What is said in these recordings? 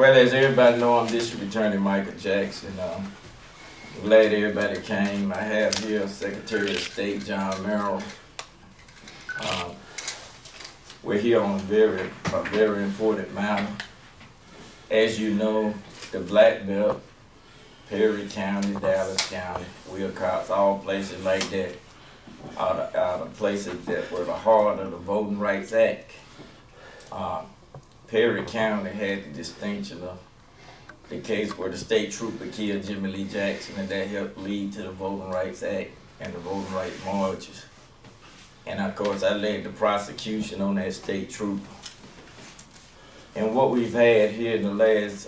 Well, as everybody know, I'm District Attorney Michael Jackson. Glad everybody came. I have here Secretary of State John Merrill. We're here on a very important matter. As you know, the Black Belt, Perry County, Dallas County, Wilcox, all places like that are the places that were the heart of the Voting Rights Act. Perry County had the distinction of the case where the state trooper killed Jimmy Lee Jackson, and that helped lead to the Voting Rights Act and the Voting Rights Marches. And of course, I led the prosecution on that state trooper. And what we've had here in the last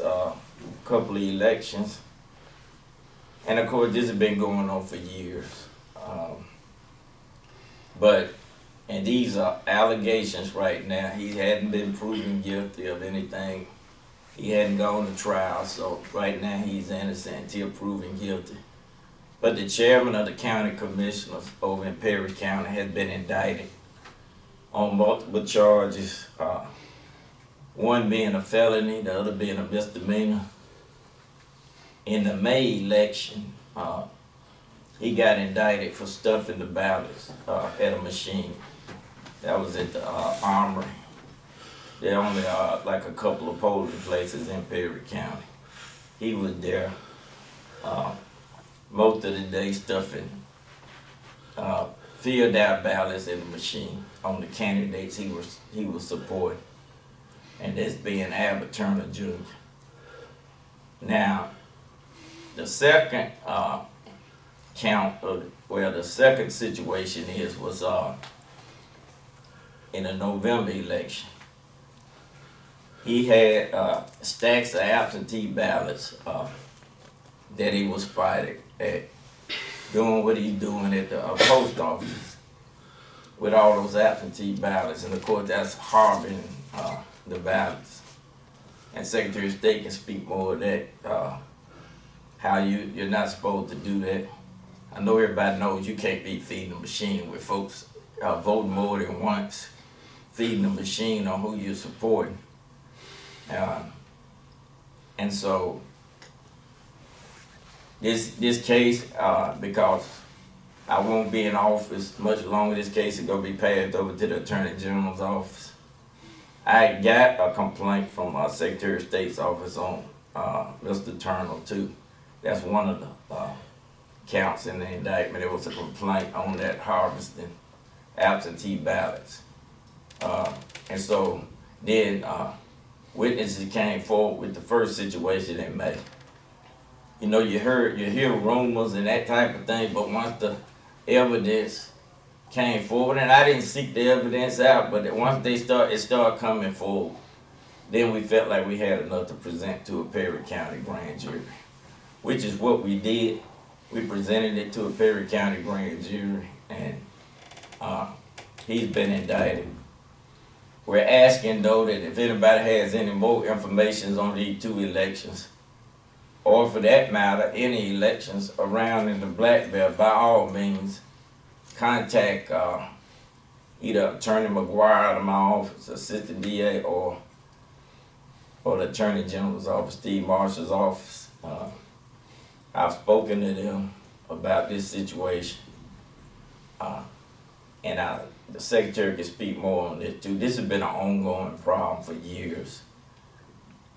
couple of elections, and of course, this has been going on for years. And these are allegations right now. He hadn't been proven guilty of anything. He hadn't gone to trial, so right now he's innocent until proven guilty. But the chairman of the county commissioners over in Perry County has been indicted on multiple charges, one being a felony, the other being a misdemeanor. In the May election, he got indicted for stuffing the ballots at a machine. That was at the Armory. There only are like a couple of polling places in Perry County. He was there most of the day stuffing filled out ballots in the machine on the candidates he was supporting, and that's being Albert Turner Jr. Now, the second the second situation was in the November election. He had stacks of absentee ballots that he was spotted at doing what he's doing at the post office with all those absentee ballots. And of course, that's harboring the ballots. And Secretary of State can speak more of that, how you're not supposed to do that. I know everybody knows you can't be feeding a machine with folks voting more than once, feeding the machine on who you're supporting. And so this case, because I won't be in office much longer, this case is going to be passed over to the Attorney General's office. I got a complaint from our Secretary of State's office on Mr. Turner too. That's one of the counts in the indictment. It was a complaint on that harvesting absentee ballots. And so then witnesses came forward with the first situation in May. You know, you hear rumors and that type of thing, but once the evidence came forward, and I didn't seek the evidence out, but once it started coming forward, then we felt like we had enough to present to a Perry County grand jury, which is what we did. We presented it to a Perry County grand jury, and he's been indicted. We're asking, though, that if anybody has any more information on these two elections, or for that matter, any elections around in the Black Belt, by all means, contact either Attorney McGuire out of my office, Assistant DA, or the Attorney General's office, Steve Marshall's office. I've spoken to them about this situation, and the Secretary can speak more on this too. This has been an ongoing problem for years.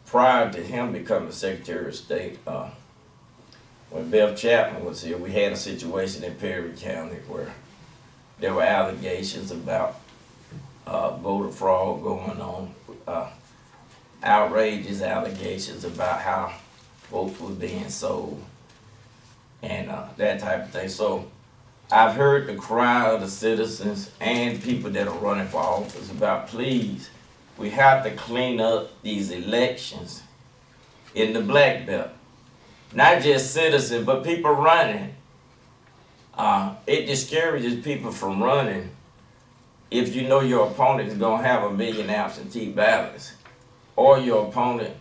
Prior to him becoming Secretary of State, when Bev Chapman was here, we had a situation in Perry County where there were allegations about voter fraud going on, outrageous allegations about how votes were being sold, and that type of thing. So I've heard the cry of the citizens and people that are running for office about, please, we have to clean up these elections in the Black Belt. Not just citizens, but people running. It discourages people from running if you know your opponent is going to have 1 million absentee ballots, or your opponent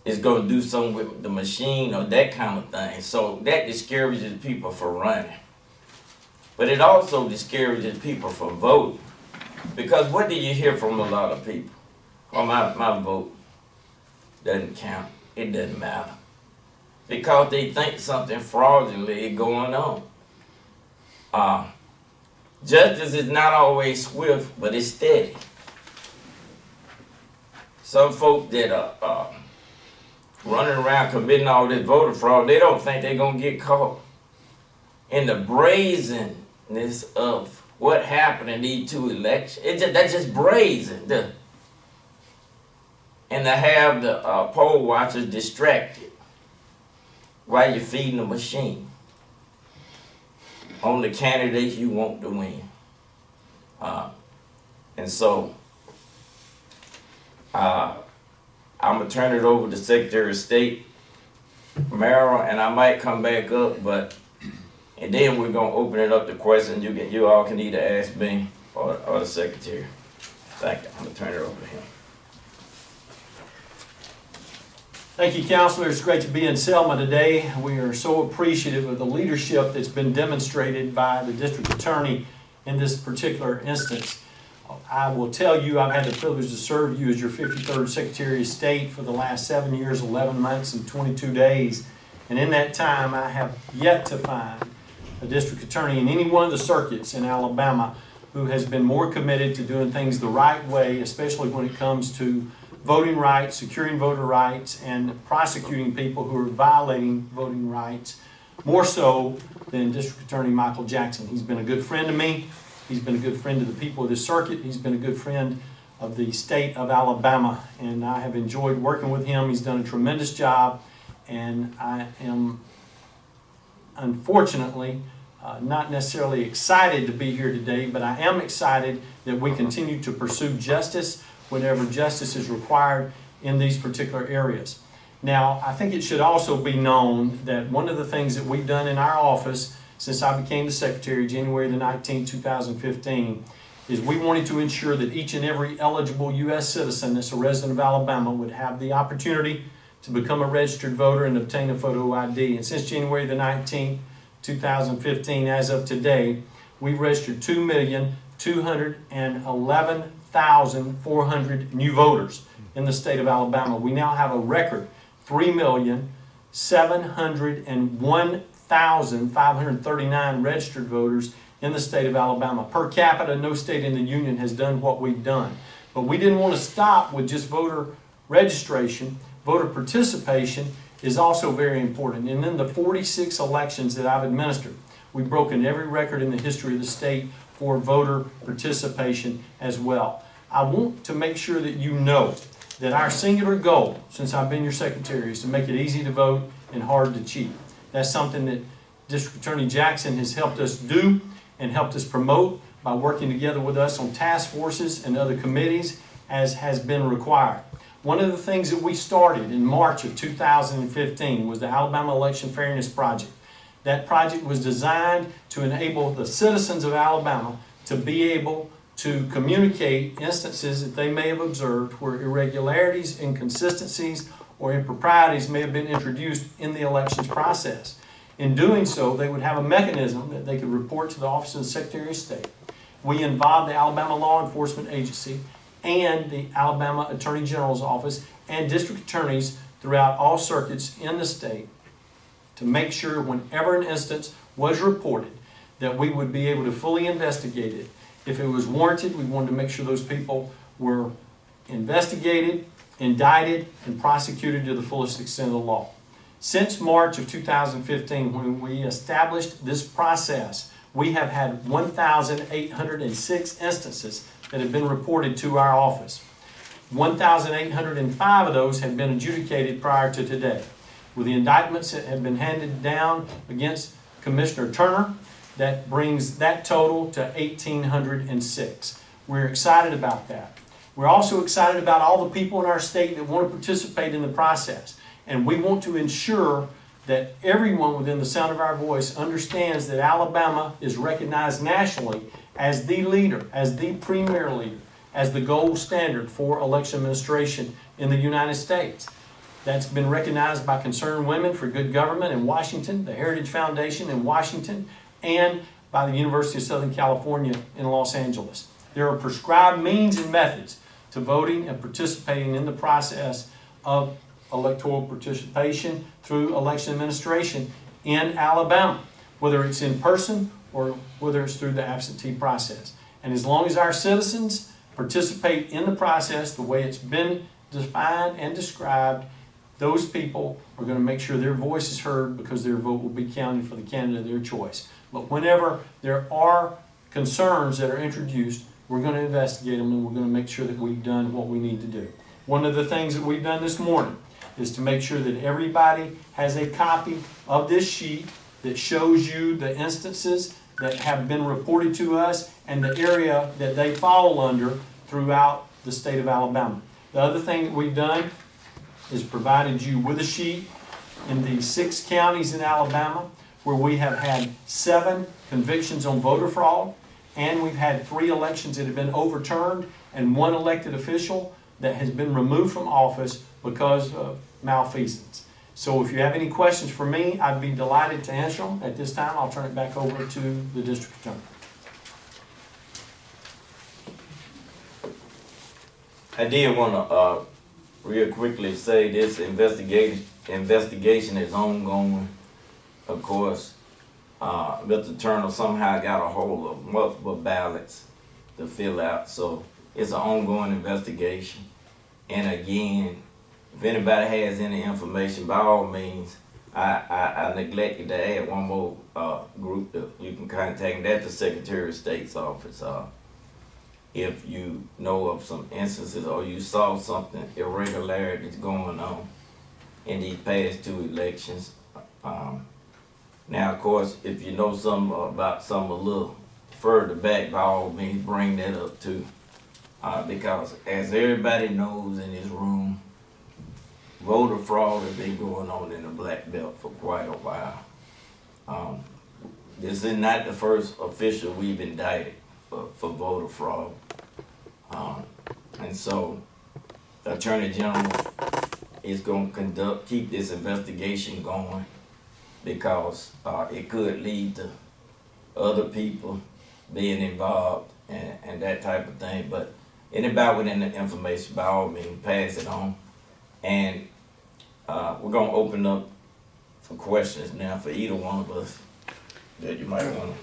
is going to do something with the machine or that kind of thing. So that discourages people from running. But it also discourages people from voting. Because what do you hear from a lot of people? On my vote, doesn't count. It doesn't matter. Because they think something fraudulent is going on. Justice is not always swift, but it's steady. Some folk that are running around committing all this voter fraud, they don't think they're going to get caught. And the brazenness of what happened in these two elections, that's just brazen. And to have the poll watchers distracted while you're feeding the machine on the candidates you want to win. And so, I'm going to turn it over to Secretary of State Merrill, and I might come back up, and then we're going to open it up to questions you all can either ask me or the Secretary. Thank you. I'm going to turn it over to him. Thank you, Counselor. It's great to be in Selma today. We are so appreciative of the leadership that's been demonstrated by the District Attorney in this particular instance. I will tell you, I've had the privilege to serve you as your 53rd Secretary of State for the last 7 years, 11 months, and 22 days. And in that time, I have yet to find a District Attorney in any one of the circuits in Alabama who has been more committed to doing things the right way, especially when it comes to voting rights, securing voter rights, and prosecuting people who are violating voting rights, more so than District Attorney Michael Jackson. He's been a good friend to me. He's been a good friend to the people of this circuit. He's been a good friend of the state of Alabama, and I have enjoyed working with him. He's done a tremendous job, and I am unfortunately not necessarily excited to be here today, but I am excited that we continue to pursue justice whenever justice is required in these particular areas. Now, I think it should also be known that one of the things that we've done in our office since I became the Secretary January the 19th, 2015, is we wanted to ensure that each and every eligible U.S. citizen that's a resident of Alabama would have the opportunity to become a registered voter and obtain a photo ID. And since January the 19th, 2015, as of today, we've registered 2,211,400 new voters in the state of Alabama. We now have a record 3,701,539 registered voters in the state of Alabama. Per capita, no state in the union has done what we've done. But we didn't want to stop with just voter registration. Voter participation is also very important. And in the 46 elections that I've administered, we've broken every record in the history of the state for voter participation as well. I want to make sure that you know that our singular goal, since I've been your secretary, is to make it easy to vote and hard to cheat. That's something that District Attorney Jackson has helped us do and helped us promote by working together with us on task forces and other committees as has been required. One of the things that we started in March of 2015 was the Alabama Election Fairness Project. That project was designed to enable the citizens of Alabama to be able to communicate instances that they may have observed where irregularities, inconsistencies, or improprieties may have been introduced in the elections process. In doing so, they would have a mechanism that they could report to the Office of the Secretary of State. We involved the Alabama Law Enforcement Agency and the Alabama Attorney General's Office and district attorneys throughout all circuits in the state to make sure whenever an instance was reported that we would be able to fully investigate it. If it was warranted, we wanted to make sure those people were investigated, indicted, and prosecuted to the fullest extent of the law. Since March of 2015, when we established this process, we have had 1,806 instances that have been reported to our office. 1,805 of those have been adjudicated prior to today. With the indictments that have been handed down against Commissioner Turner, that brings that total to 1,806. We're excited about that. We're also excited about all the people in our state that want to participate in the process. And we want to ensure that everyone within the sound of our voice understands that Alabama is recognized nationally as the leader, as the premier leader, as the gold standard for election administration in the United States. That's been recognized by Concerned Women for Good Government in Washington, the Heritage Foundation in Washington, and by the University of Southern California in Los Angeles. There are prescribed means and methods to voting and participating in the process of electoral participation through election administration in Alabama, whether it's in person or whether it's through the absentee process. And as long as our citizens participate in the process the way it's been defined and described, those people are going to make sure their voice is heard because their vote will be counted for the candidate of their choice. But whenever there are concerns that are introduced, we're going to investigate them and we're going to make sure that we've done what we need to do. One of the things that we've done this morning is to make sure that everybody has a copy of this sheet that shows you the instances that have been reported to us and the area that they fall under throughout the state of Alabama. The other thing that we've done is provided you with a sheet in the 6 counties in Alabama where we have had 7 convictions on voter fraud, and we've had 3 elections that have been overturned and 1 elected official that has been removed from office because of malfeasance. So if you have any questions for me, I'd be delighted to answer them. At this time, I'll turn it back over to the district attorney. I did want to real quickly say this investigation is ongoing. Of course, Mr. Turner somehow got a hold of multiple ballots to fill out, so it's an ongoing investigation. And again, if anybody has any information, by all means, I neglected to add one more group that you can contact. That's the Secretary of State's office. If you know of some instances or you saw something irregularities going on in these past 2 elections. Now, of course, if you know something about something a little further back, by all means, bring that up too. Because as everybody knows in this room, voter fraud has been going on in the Black Belt for quite a while. This is not the first official we've indicted for voter fraud. And so the Attorney General is going to keep this investigation going because it could lead to other people being involved and that type of thing. But anybody with any information, by all means, pass it on. And we're going to open up for questions now for either one of us that you might want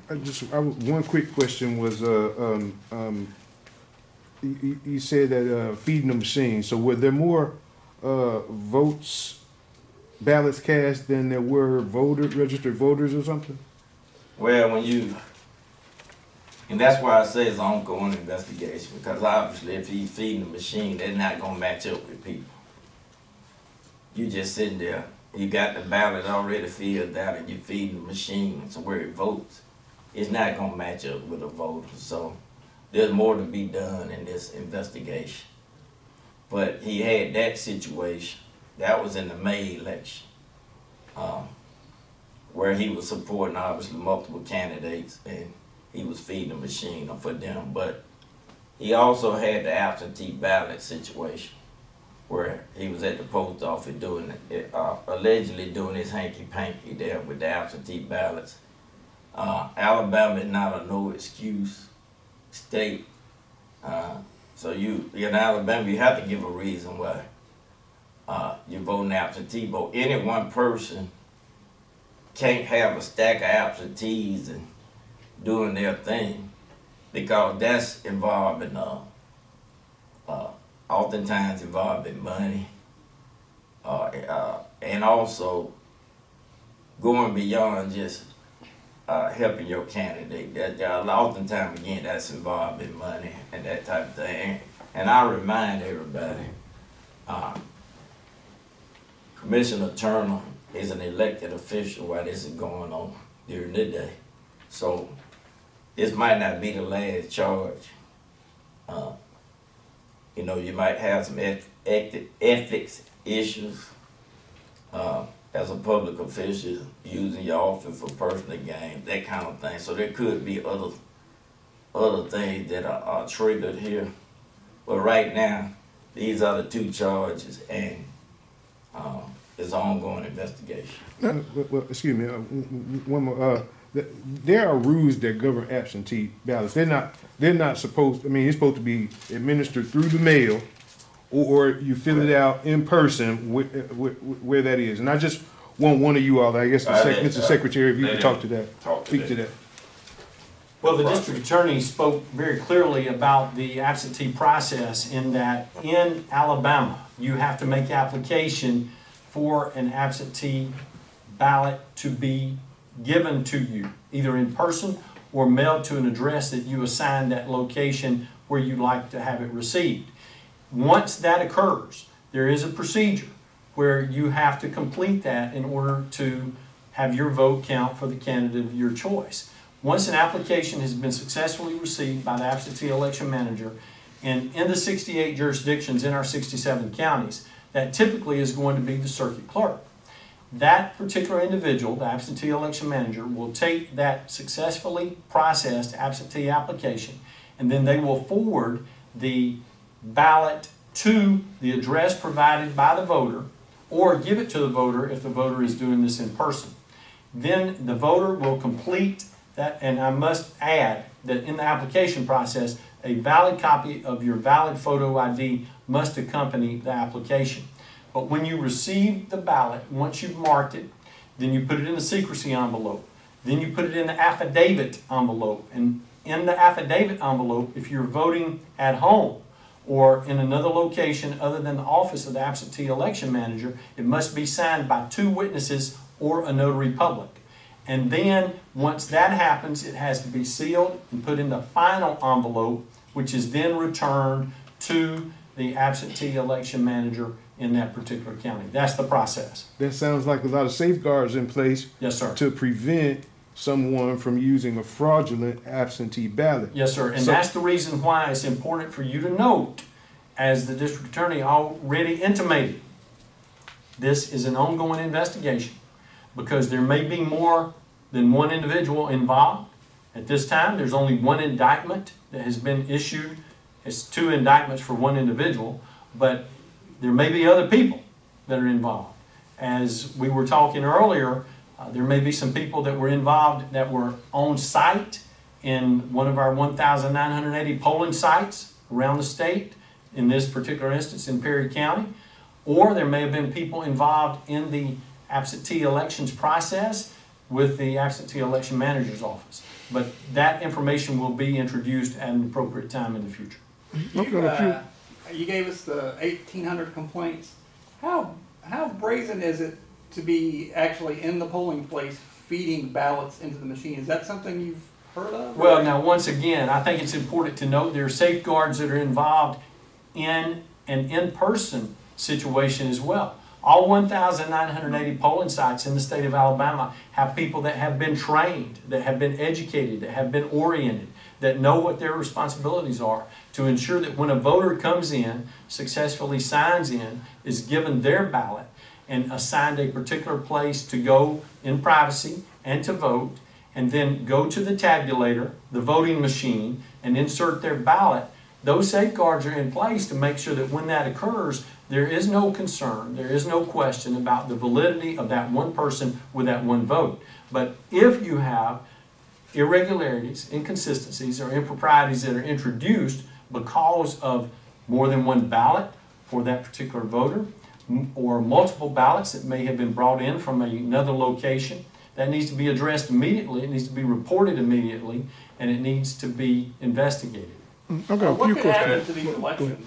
to. One quick question was, you said that feeding the machine. So were there more ballots cast than there were registered voters or something? Well, and that's why I say it's an ongoing investigation, because obviously if he's feeding the machine, they're not going to match up with people. You just sitting there, you got the ballot already filled out and you're feeding the machine to where it votes. It's not going to match up with a voter. So there's more to be done in this investigation. But he had that situation. That was in the May election, where he was supporting obviously multiple candidates and he was feeding the machine for them. But he also had the absentee ballot situation where he was at the post office doing allegedly doing his hanky-panky there with the absentee ballots. Alabama is not a no excuse state. So in Alabama, you have to give a reason why you're voting absentee. But any one person can't have a stack of absentees and doing their thing, because that's involving oftentimes involving money and also going beyond just helping your candidate. Oftentimes, again, that's involved in money and that type of thing. And I remind everybody, Commissioner Turner is an elected official while this is going on during the day. So this might not be the last charge. You might have some ethics issues as a public official, using your office for personal gain, that kind of thing. So there could be other things that are triggered here. But right now, these are the 2 charges, and it's an ongoing investigation. Well, excuse me, one more. There are rules that govern absentee ballots. They're not supposed. I mean, it's supposed to be administered through the mail, or you fill it out in person where that is. And I just want one of you all, I guess, Mr. Secretary, if you could talk to that, speak to that. Well, the district attorney spoke very clearly about the absentee process in that in Alabama, you have to make application for an absentee ballot to be given to you, either in person or mailed to an address that you assign that location where you'd like to have it received. Once that occurs, there is a procedure where you have to complete that in order to have your vote count for the candidate of your choice. Once an application has been successfully received by the absentee election manager, and in the 68 jurisdictions in our 67 counties, that typically is going to be the circuit clerk. That particular individual, the absentee election manager, will take that successfully processed absentee application, and then they will forward the ballot to the address provided by the voter, or give it to the voter if the voter is doing this in person. Then the voter will complete that, and I must add that in the application process, a valid copy of your valid photo ID must accompany the application. But when you receive the ballot, once you've marked it, then you put it in the secrecy envelope. Then you put it in the affidavit envelope. And in the affidavit envelope, if you're voting at home or in another location other than the office of the absentee election manager, it must be signed by 2 witnesses or a notary public. And then, once that happens, it has to be sealed and put in the final envelope, which is then returned to the absentee election manager in that particular county. That's the process. That sounds like a lot of safeguards in place. Yes, sir. To prevent someone from using a fraudulent absentee ballot. Yes, sir. And that's the reason why it's important for you to note, as the district attorney already intimated, this is an ongoing investigation, because there may be more than one individual involved. At this time, there's only one indictment that has been issued. It's 2 indictments for one individual, but there may be other people that are involved. As we were talking earlier, there may be some people that were involved that were on site in one of our 1,980 polling sites around the state, in this particular instance in Perry County, or there may have been people involved in the absentee elections process with the absentee election manager's office. But that information will be introduced at an appropriate time in the future. You gave us the 1,800 complaints. How brazen is it to be actually in the polling place feeding ballots into the machine? Is that something you've heard of? Well, now, once again, I think it's important to note there are safeguards that are involved in an in-person situation as well. All 1,980 polling sites in the state of Alabama have people that have been trained, that have been educated, that have been oriented, that know what their responsibilities are to ensure that when a voter comes in, successfully signs in, is given their ballot, and assigned a particular place to go in privacy and to vote, and then go to the tabulator, the voting machine, and insert their ballot. Those safeguards are in place to make sure that when that occurs, there is no concern, there is no question about the validity of that one person with that one vote. But if you have irregularities, inconsistencies, or improprieties that are introduced because of more than one ballot for that particular voter, or multiple ballots that may have been brought in from another location, that needs to be addressed immediately, it needs to be reported immediately, and it needs to be investigated. Okay, what could happen to these elections?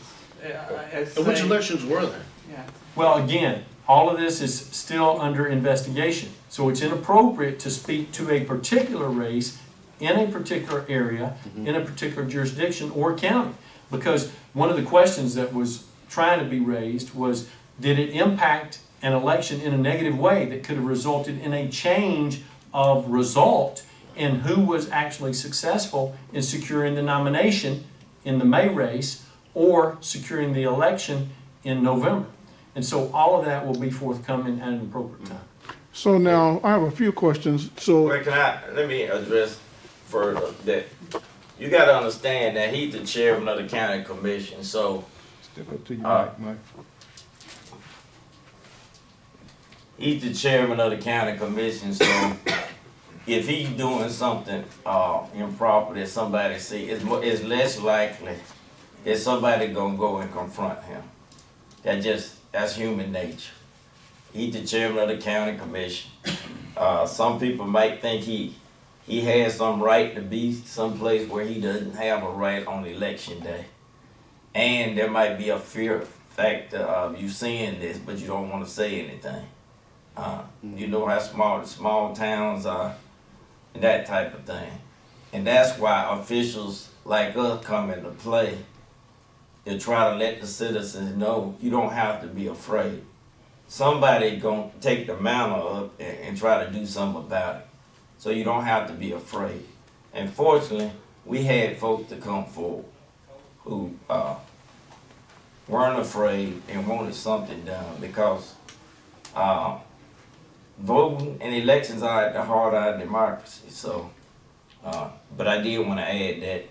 Which elections were there? Yeah. Well, again, all of this is still under investigation. So it's inappropriate to speak to a particular race in a particular area, in a particular jurisdiction or county. Because one of the questions that was trying to be raised was, did it impact an election in a negative way that could have resulted in a change of result in who was actually successful in securing the nomination in the May race or securing the election in November? And so all of that will be forthcoming at an appropriate time. So now, I have a few questions. So, Wait, let me address further that you got to understand that he's the chairman of the county commission, so step up to your mic, Mike. he's the chairman of the county commission, so if he's doing something improper that somebody see, it's less likely that somebody gonna go and confront him. That's human nature. He's the chairman of the county commission. Some people might think he has some right to be someplace where he doesn't have a right on election day. And there might be a fear factor of you seeing this, but you don't want to say anything. You know how small towns are, and that type of thing. And that's why officials like us come into play to try to let the citizens know you don't have to be afraid. Somebody gonna take the mantle up and try to do something about it. So you don't have to be afraid. And fortunately, we had folks to come forward who weren't afraid and wanted something done, because voting and elections are at the heart of our democracy. So, but I did want to add that.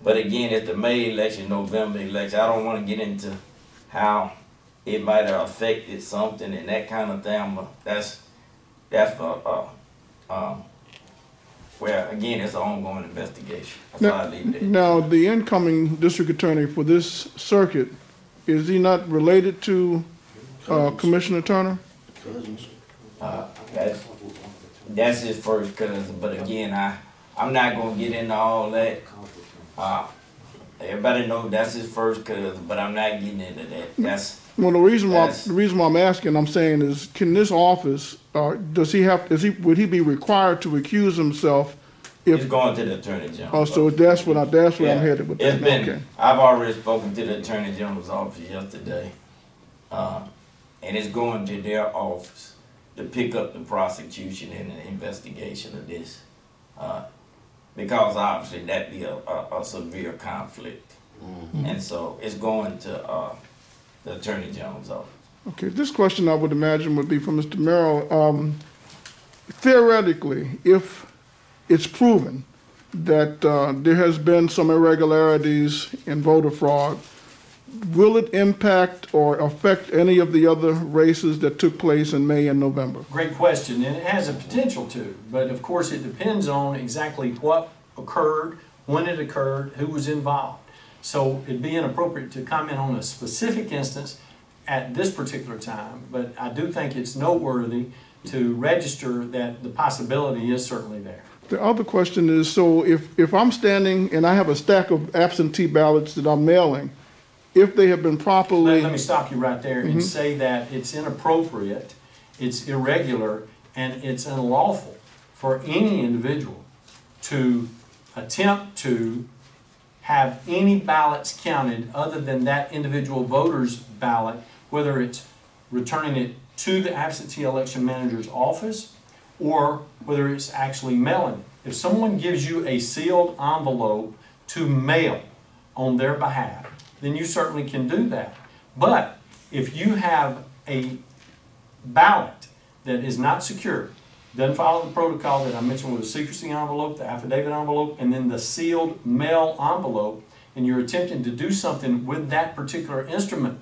But again, it's the May election, November election. I don't want to get into how it might have affected something and that kind of thing. But that's for well, again, it's an ongoing investigation. That's why I leave that. Now, the incoming district attorney for this circuit, is he not related to Commissioner Turner? Cousins. That's his first cousin, but again, I'm not gonna get into all that. Everybody knows that's his first cousin, but I'm not getting into that. Well, the reason why I'm asking, I'm saying is, can this office, would he be required to recuse himself He's if? going to the Attorney General. Oh, so that's where I'm headed with that. Okay. I've already spoken to the Attorney General's office yesterday, and it's going to their office to pick up the prosecution and the investigation of this, because obviously that'd be a severe conflict, and so it's going to the Attorney General's office. Okay, this question I would imagine would be for Mr. Merrill. Theoretically, if it's proven that there has been some irregularities in voter fraud, will it impact or affect any of the other races that took place in May and November? Great question, and it has a potential to, but of course it depends on exactly what occurred, when it occurred, who was involved. So it'd be inappropriate to comment on a specific instance at this particular time, but I do think it's noteworthy to register that the possibility is certainly there. The other question is, so if I'm standing and I have a stack of absentee ballots that I'm mailing, if they have been properly... Let me stop you right there and say that it's inappropriate, it's irregular, and it's unlawful for any individual to attempt to have any ballots counted other than that individual voter's ballot, whether it's returning it to the absentee election manager's office or whether it's actually mailing it. If someone gives you a sealed envelope to mail on their behalf, then you certainly can do that. But if you have a ballot that is not secure, doesn't follow the protocol that I mentioned with the secrecy envelope, the affidavit envelope, and then the sealed mail envelope, and you're attempting to do something with that particular instrument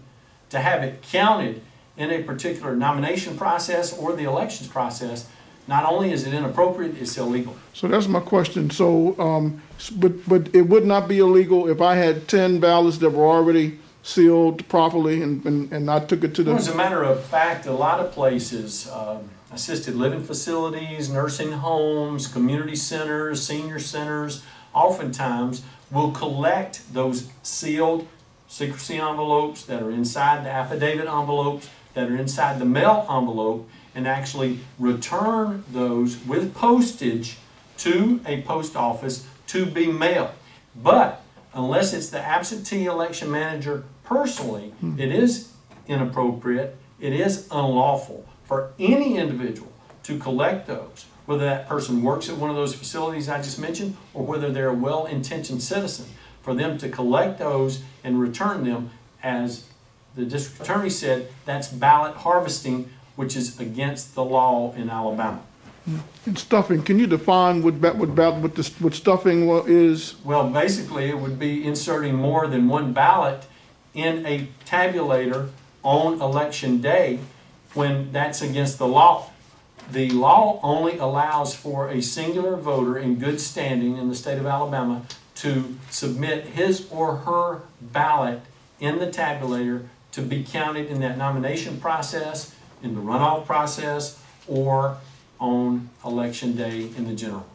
to have it counted in a particular nomination process or the elections process, not only is it inappropriate, it's illegal. So that's my question. So, but it would not be illegal if I had 10 ballots that were already sealed properly and I took it to the... Well, as a matter of fact, a lot of places, assisted living facilities, nursing homes, community centers, senior centers, oftentimes will collect those sealed secrecy envelopes that are inside the affidavit envelopes, that are inside the mail envelope, and actually return those with postage to a post office to be mailed. But unless it's the absentee election manager personally, it is inappropriate, it is unlawful for any individual to collect those, whether that person works at one of those facilities I just mentioned or whether they're a well-intentioned citizen, for them to collect those and return them. As the district attorney said, that's ballot harvesting, which is against the law in Alabama. And stuffing, can you define what stuffing is? Well, basically it would be inserting more than one ballot in a tabulator on election day when that's against the law. The law only allows for a singular voter in good standing in the state of Alabama to submit his or her ballot in the tabulator to be counted in that nomination process, in the runoff process, or on election day in the general.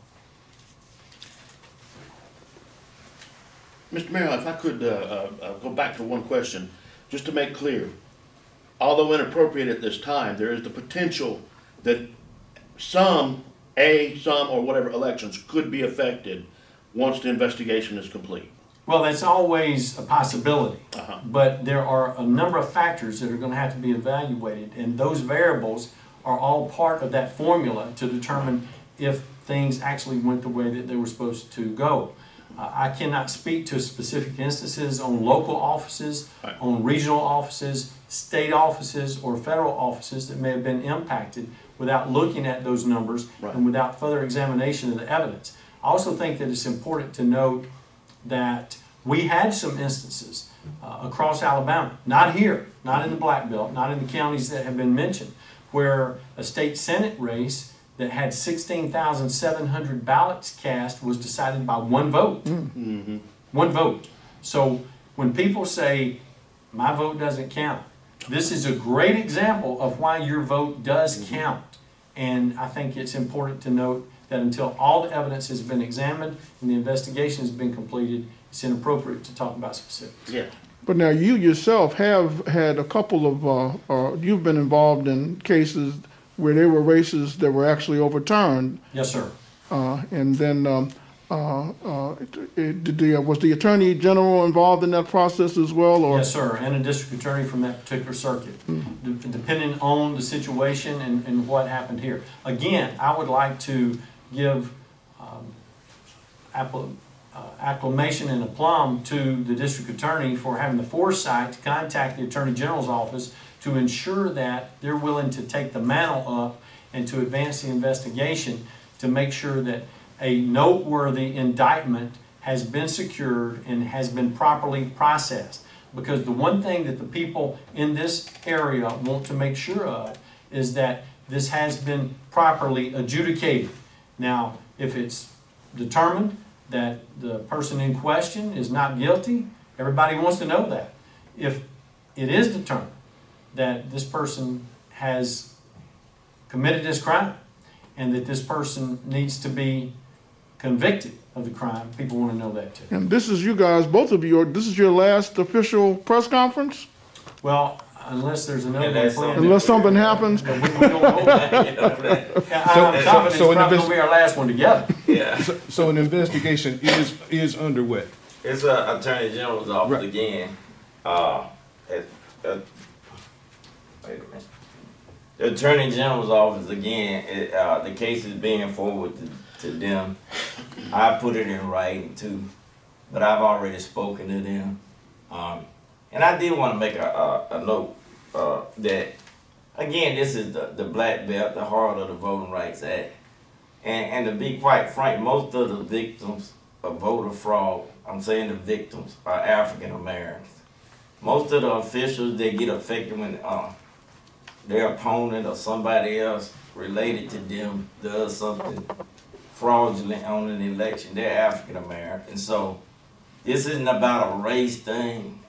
Mr. Mayor, if I could go back to one question, just to make clear. Although inappropriate at this time, there is the potential that some or whatever elections could be affected once the investigation is complete. Well, that's always a possibility, Uh-huh. but there are a number of factors that are going to have to be evaluated, and those variables are all part of that formula to determine if things actually went the way that they were supposed to go. I cannot speak to specific instances on local offices, Right. on regional offices, state offices, or federal offices that may have been impacted without looking at those numbers Right. and without further examination of the evidence. I also think that it's important to note that we had some instances across Alabama, not here, not in the Black Belt, not in the counties that have been mentioned, where a state Senate race that had 16,700 ballots cast was decided by one vote. Mm-hmm. One vote. So when people say, my vote doesn't count, this is a great example of why your vote does count. And I think it's important to note that until all the evidence has been examined and the investigation has been completed, it's inappropriate to talk about specifics. Yeah. But now you yourself have had a couple of, you've been involved in cases where there were races that were actually overturned. Yes, sir. And then was the Attorney General involved in that process as well? Or? Yes, sir, and a district attorney from that particular circuit, depending on the situation and what happened here. Again, I would like to give acclamation and aplomb to the district attorney for having the foresight to contact the Attorney General's office to ensure that they're willing to take the mantle up and to advance the investigation to make sure that a noteworthy indictment has been secured and has been properly processed. Because the one thing that the people in this area want to make sure of is that this has been properly adjudicated. Now, if it's determined that the person in question is not guilty, everybody wants to know that. If it is determined that this person has committed this crime and that this person needs to be convicted of the crime, people want to know that too. And this is you guys, both of you, this is your last official press conference? Well, unless there's another Yeah, one that's planned. Unless something happens? We don't know that. I'm confident so it's probably going to be our last one together. Yeah. So an investigation is underway. It's a Attorney General's office Right. again. Wait a minute. The Attorney General's office again. The case is being forwarded to them. I put it in writing too, but I've already spoken to them. And I did want to make a note that again, this is the Black Belt, the heart of the Voting Rights Act. And to be quite frank, most of the victims of voter fraud, I'm saying the victims, are African Americans. Most of the officials, they get affected when their opponent or somebody else related to them does something fraudulent on an election. They're African American. So this isn't about a race thing.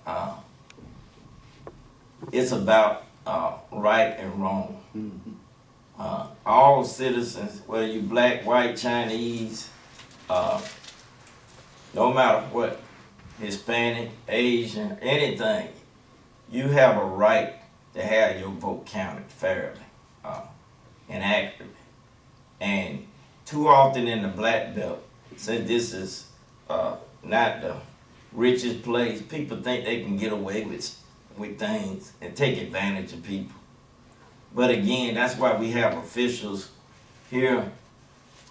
It's about right and wrong. All citizens, whether you black, white, Chinese, no matter what, Hispanic, Asian, anything, you have a right to have your vote counted fairly and accurately. And too often in the Black Belt, since this is not the richest place, people think they can get away with things and take advantage of people. But again, that's why we have officials here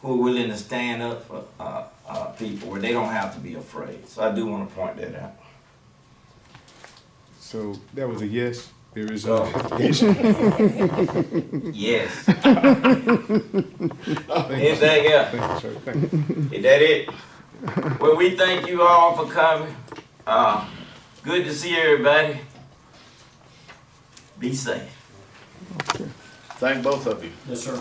who are willing to stand up for people where they don't have to be afraid. So I do want to point that out. So that was a yes. There is Oh. yes. Yes. Anything else? Thank you, sir. Thank you. Is that it? Well, we thank you all for coming. Good to see everybody. Be safe. Thank both of you. Yes, sir.